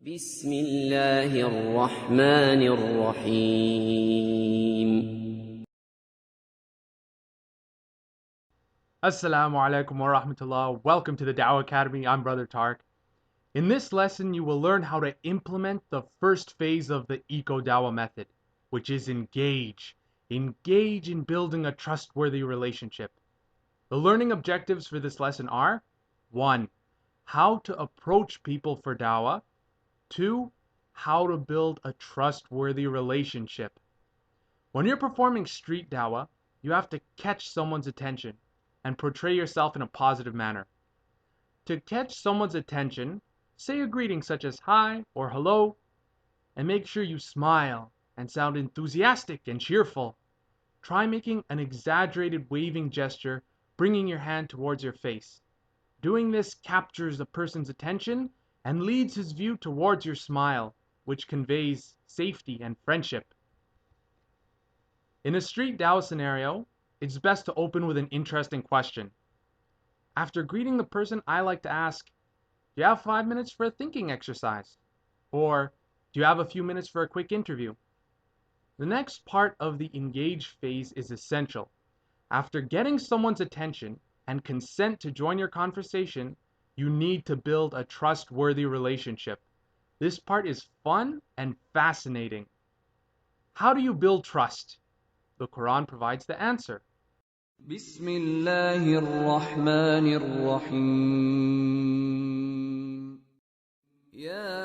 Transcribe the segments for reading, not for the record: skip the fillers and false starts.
بسم الله الرحمن الرحيم. Assalamu alaikum wa rahmatullah. Welcome to the Dawah Academy. I'm Brother Tark. In this lesson, you will learn how to implement the first phase of the ECO-Dawah method, which is engage. Engage in building a trustworthy relationship. The learning objectives for this lesson are 1. How to approach people for Dawah. 2. How to build a trustworthy relationship. When you're performing street Dawah, you have to catch someone's attention and portray yourself in a positive manner. To catch someone's attention, say a greeting such as hi or hello, and make sure you smile and sound enthusiastic and cheerful. Try making an exaggerated waving gesture, bringing your hand towards your face. Doing this captures the person's attention and leads his view towards your smile, which conveys safety and friendship. In a street Dawah scenario, it's best to open with an interesting question. After greeting the person, I like to ask, do you have 5 minutes for a thinking exercise? Or, do you have a few minutes for a quick interview? The next part of the engage phase is essential. After getting someone's attention and consent to join your conversation, you need to build a trustworthy relationship. This part is fun and fascinating. How do you build trust? The Quran provides the answer. بسم الله الرحمن الرحيم يا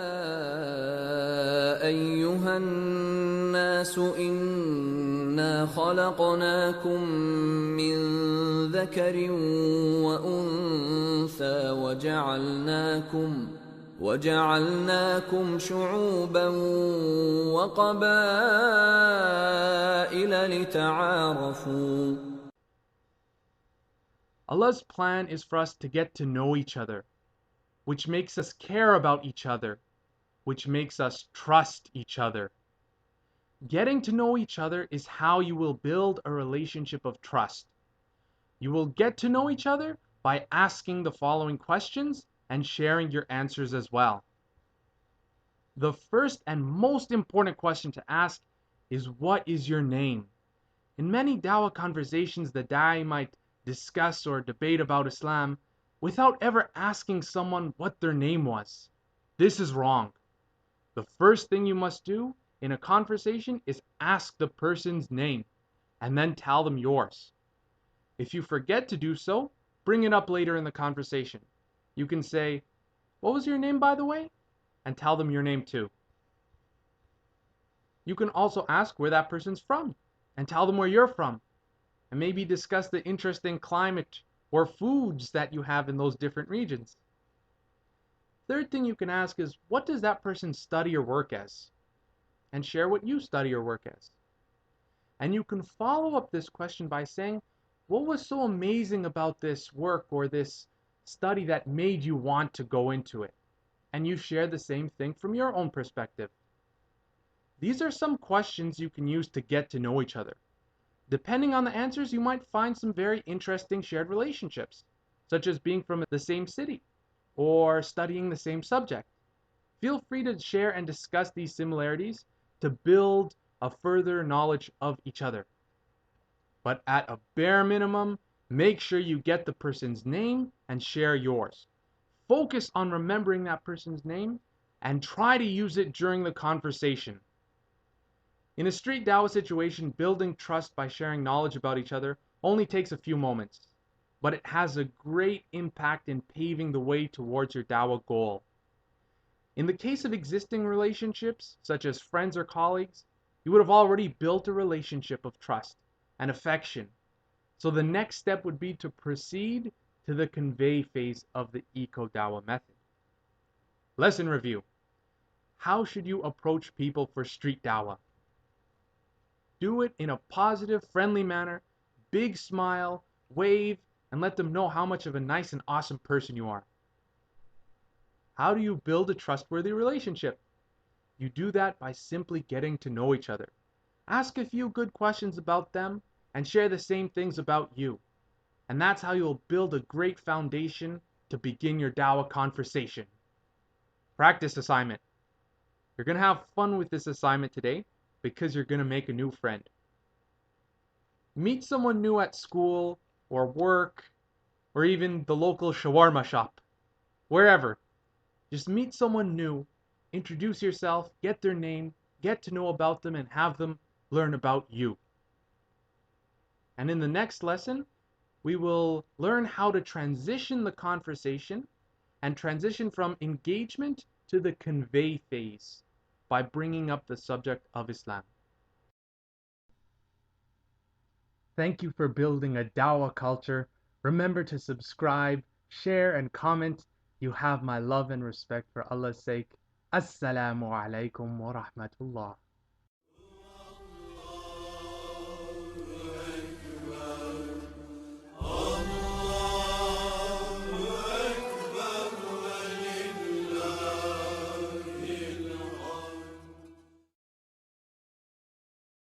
أيها الناس إنا خلقناكم من ذكر وأنثى وجعلناكم شعوبا وقبائل لتعارفوا. Allah's plan is for us to get to know each other, which makes us care about each other, which makes us trust each other. Getting to know each other is how you will build a relationship of trust. You will get to know each other by asking the following questions and sharing your answers as well. The first and most important question to ask is, what is your name? In many Dawah conversations, the Da'i might discuss or debate about Islam without ever asking someone what their name was. This is wrong. The first thing you must do in a conversation is ask the person's name and then tell them yours. If you forget to do so, bring it up later in the conversation. You can say, "What was your name, by the way?" and tell them your name too. You can also ask where that person's from and tell them where you're from, and maybe discuss the interesting climate or foods that you have in those different regions. Third thing you can ask is, what does that person study or work as? And share what you study or work as. And you can follow up this question by saying, what was so amazing about this work or this study that made you want to go into it? And you share the same thing from your own perspective. These are some questions you can use to get to know each other. Depending on the answers, you might find some very interesting shared relationships, such as being from the same city or studying the same subject. Feel free to share and discuss these similarities to build a further knowledge of each other. But at a bare minimum, make sure you get the person's name and share yours. Focus on remembering that person's name and try to use it during the conversation. In a street Dawah situation, building trust by sharing knowledge about each other only takes a few moments, but it has a great impact in paving the way towards your Dawah goal. In the case of existing relationships, such as friends or colleagues, you would have already built a relationship of trust and affection. So the next step would be to proceed to the convey phase of the ECO-Dawah method. Lesson review. How should you approach people for street Dawah? Do it in a positive, friendly manner, big smile, wave, and let them know how much of a nice and awesome person you are. How do you build a trustworthy relationship? You do that by simply getting to know each other. Ask a few good questions about them and share the same things about you. And that's how you'll build a great foundation to begin your Dawah conversation. Practice assignment. You're going to have fun with this assignment today because you're going to make a new friend. Meet someone new at school or work or even the local shawarma shop, wherever. Just meet someone new, introduce yourself, get their name, get to know about them, and have them learn about you. And in the next lesson, we will learn how to transition the conversation and transition from engagement to the convey phase by bringing up the subject of Islam. Thank you for building a dawah culture. Remember to subscribe, share, and comment. You have my love and respect for Allah's sake. Assalamu alaikum wa rahmatullah.